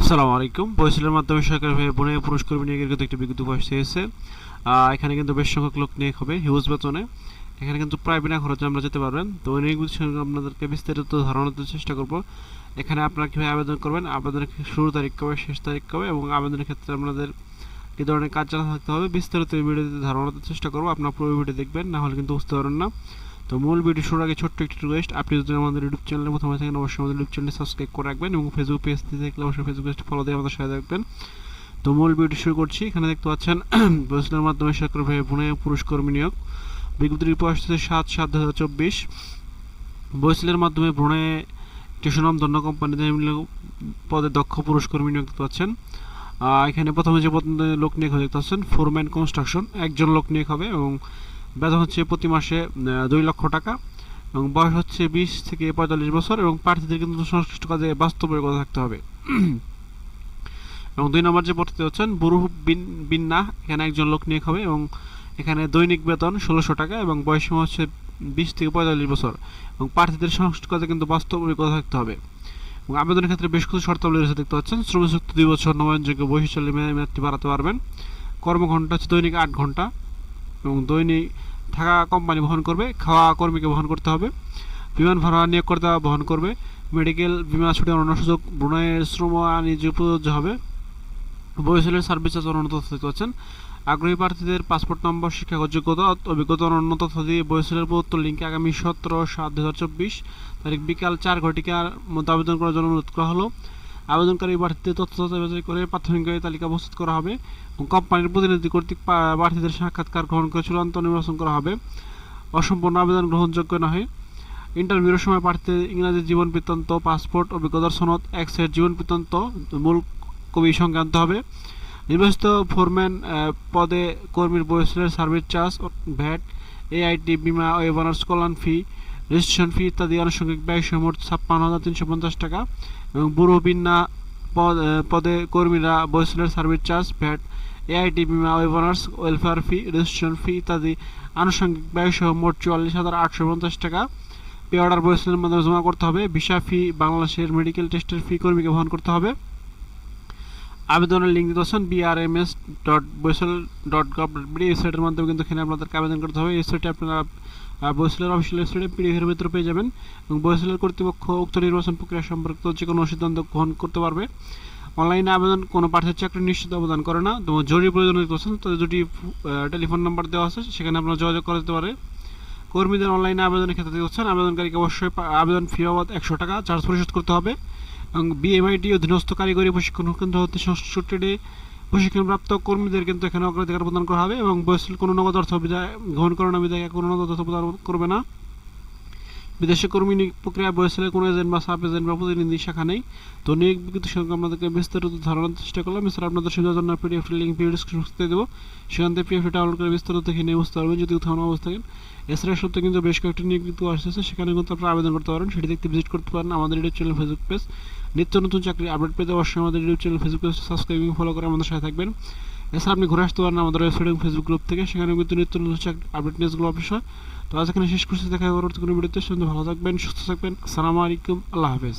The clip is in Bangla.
আসসালামু আলাইকুম। বরিশালের মাধ্যমে সরকারিভাবে বনে পুরস্কার বিনিয়োগের কিন্তু একটি বিজ্ঞপ্তি প্রকাশিত হয়েছে। এখানে কিন্তু বেশ সংখ্যক লোক নিয়োগ হবে হিউজ বেতনে। এখানে কিন্তু প্রায় বিনা খরচে আমরা যেতে পারবেন। তো এই নিয়োগ বিষয়ে আপনাদেরকে বিস্তারিত ধারণা দিতে চেষ্টা করব। এখানে আপনারা কীভাবে আবেদন করবেন, আবেদনের শুরু তারিখ কবে, শেষ তারিখ কবে এবং আবেদনের ক্ষেত্রে আপনাদের কী ধরনের কাজ জানা থাকতে হবে বিস্তারিত এই ভিডিওতে ধারণা দিতে চেষ্টা করবো। আপনারা পুরো ভিডিও দেখবেন, না হলে কিন্তু বুঝতে পারবেন না। তো মূল ভিডিও শুরুর আগে ছোট্ট একটি রিকোয়েস্ট, আপনি যদি আমাদের ইউটিউব চ্যানেলে প্রথমে থাকেন অবশ্যই আমাদের ইউটিউব চ্যানেলটি সাবস্ক্রাইব করে রাখবেন এবং ফেসবুক পেজ থেকে দেখলে অবশ্যই ফেসবুক পেজটি ফলো দিয়ে আমাদের সাথে থাকবেন। তো মূল ভিডিও শুরু করছি। এখানে দেখতে পাচ্ছেন বরিশালের মাধ্যমে সরকারিভাবে বনে পুরস্কার বিনিয়োগ বিজ্ঞপ্তিটি প্রকাশিত 7/7/2024। বরিশালের মাধ্যমে বনে একটি সুনামধন্য কোম্পানিতে পদে দক্ষ পুরস্কার বিনিয়োগ দেখতে পাচ্ছেন। এখানে প্রথমে যে লোক নিয়োগ দেখতে পাচ্ছেন ফোরম্যান কনস্ট্রাকশন, একজন লোক নিয়োগ হবে এবং বেতন হচ্ছে প্রতি মাসে 2 লক্ষ টাকা এবং বয়স হচ্ছে 20 থেকে 45 বছর এবং প্রার্থীদের কিন্তু সংশ্লিষ্ট কাজে বাস্তব অভিজ্ঞতা থাকতে হবে। এবং 2 নম্বর যে পদটি হচ্ছেন বুরুহ বিন্না, এখানে একজন লোক নিয়োগ হবে এবং এখানে দৈনিক বেতন 1600 টাকা এবং বয়সসীমা হচ্ছে 20 থেকে 45 বছর এবং প্রার্থীদের সংশ্লিষ্ট কাজে কিন্তু বাস্তব অভিজ্ঞতা থাকতে হবে। এবং আবেদনের ক্ষেত্রে বেশ কিছু শর্তাবলী রয়েছে দেখতে পাচ্ছেন। শ্রম চুক্তি 2 বছর, নবায়নযোগ্য বৈশিষ্ট্য মেয়াদটি বাড়াতে পারবেন। কর্মঘণ্টা হচ্ছে দৈনিক 8 ঘন্টা এবং দৈনিক থাকা কোম্পানি বহন করবে, খাওয়া কর্মীকে বহন করতে হবে, বিমান ভাড়া নিয়োগকর্তা বহন করবে, মেডিকেল বিমা ছুটি অন্য সুযোগ ব্রুনাইয়ের শ্রম নিয়োগ প্রযোজ্য হবে। বরিশালের সার্ভিস চার্জ অন্য তথ্য দেখতে পাচ্ছেন। আগ্রহী প্রার্থীদের পাসপোর্ট নম্বর, শিক্ষাগত যোগ্যতা, অভিজ্ঞতা অন্য তথ্য দিয়ে বরিশালের প্রদত্ত লিঙ্কে আগামী 17/7/2024 তারিখ বিকাল 4 ঘটিকার মধ্যে আবেদন করার জন্য অনুরোধ করা হলো। আবেদনকারী প্রার্থীদের তথ্য যাচাই করে প্রাথমিকভাবে তালিকা প্রস্তুত করা হবে এবং কোম্পানির প্রতিনিধি কর্তৃক প্রার্থীদের সাক্ষাৎকার গ্রহণ করে চূড়ান্ত নির্বাচন করা হবে। অসম্পূর্ণ আবেদন গ্রহণযোগ্য নয়। ইন্টারভিউর সময় প্রার্থীদের ইংরাজি জীবন বৃত্তান্ত, পাসপোর্ট, অভিজ্ঞতার সনদ, এক সেট জীবন বৃত্তান্ত মূল কবি সঙ্গে আনতে হবে। নির্বাচিত ফোরম্যান পদে কর্মীর বরিশালের সার্ভিস চার্জ, ভ্যাট, এআইটি বিমা, ওয়েবানার্স কল্যাণ ফি, রেজিস্ট্রেশন ফি ইত্যাদি আনুষঙ্গিক ব্যয় মোট 56,350 টাকা এবং বুরুহ বিন্না পদে কর্মীরা বরিশালের সার্ভিস চার্জ, ভ্যাট, এআইটি বিমা, ওয়েবানার্স, ওয়েলফেয়ার ফি, রেজিস্ট্রেশন ফি ইত্যাদি আনুষঙ্গিক ব্যয় মোট 44,850 টাকা পে অর্ডার বরিশালের মাধ্যমে জমা করতে হবে। ভিসা ফি, বাংলাদেশের মেডিকেল টেস্টের ফি কর্মীকে বহন করতে হবে। আবেদনের লিঙ্ক দিতে পাচ্ছেন brms.borisal.gov.bd ওয়েবসাইটের মাধ্যমে কিন্তু এখানে আপনাদেরকে আবেদন করতে হবে। এই ওয়েবসাইটে আপনারা বরিশালের অফিসিয়াল ওয়েবসাইটে পিডিএফের ভিতরে পেয়ে যাবেন এবং বরিশালের কর্তৃপক্ষ উক্ত নির্বাচন প্রক্রিয়া সম্পর্কিত যে কোনো সিদ্ধান্ত গ্রহণ করতে পারবে। অনলাইনে আবেদন কোনো প্রার্থীর চাকরি নিশ্চিত আবেদন করে না। তো জরুরি প্রয়োজন দেখতে পাচ্ছেন তাদের দুটি টেলিফোন নাম্বার দেওয়া আছে, সেখানে আপনারা যোগাযোগ করে দিতে পারে। কর্মীদের অনলাইনে আবেদনের ক্ষেত্রে দেখতে পাচ্ছেন আবেদনকারীকে অবশ্যই আবেদন ফি বাবদ 100 টাকা চার্জ পরিশোধ করতে হবে এবং বিএমআইটি অধীনস্থ কারিগরি প্রশিক্ষণ কেন্দ্র হতে সংশ্লিষ্ট প্রশিক্ষণপ্রাপ্ত কর্মীদের কিন্তু এখানে অগ্রাধিকার প্রদান করা হবে এবং বরিশাল কোনো নগদ অর্থ বিদায় গ্রহণ করে না, বিদায় কোনো নগদ অর্থ প্রদান করবে না। বিদেশি কর্মী নিয়োগ প্রক্রিয়া বরিশালের কোনো এজেন্ট বা সাব এজেন্ট বা প্রতিনিধি শাখা নেই। তো নিয়োগ বিজ্ঞপ্তির সঙ্গে আপনাদেরকে বিস্তারিত ধারণার চেষ্টা করলাম। এছাড়া আপনাদের সুবিধার জন্য পিডিএফ লিঙ্ক ভিডিও ডিসক্রিপশনে দেবো, সেখান থেকে পিডিএফ ডাউনলোড করে বিস্তারিত দেখে নিয়ে বুঝতে পারবেন যদি কোথাও অবস্থা থাকেন। এছাড়া সত্যি কিন্তু বেশ কয়েকটি নিয়োগ বিজ্ঞপ্তি আসতেছে, সেখানে কিন্তু আপনারা আবেদন করতে পারেন, সেটি দেখতে ভিজিট করতে পারেন আমাদের ইউটিউব চ্যানেল, ফেসবুক পেজ। নিত্য নতুন চাকরি আপডেট পেতে অবশ্যই আমাদের YouTube channel, Facebook page subscribe এবং ফলো করে আমাদের সাথে থাকবেন। এছাড়া আপনি ঘুরে আসতে পারেন আমাদের ওয়েবসাইট এবং ফেসবুক গ্রুপ থেকে, সেখানে কিন্তু নিত্য নতুন চাকরি আপডেট নিউজগুলো অবশ্যই। তো আজ এখানে শেষ করছি, দেখা পরবর্তী কোনো ভিডিওতে। ভালো থাকবেন, সুস্থ থাকবেন। আসসালামু আলাইকুম, আল্লাহ হাফেজ।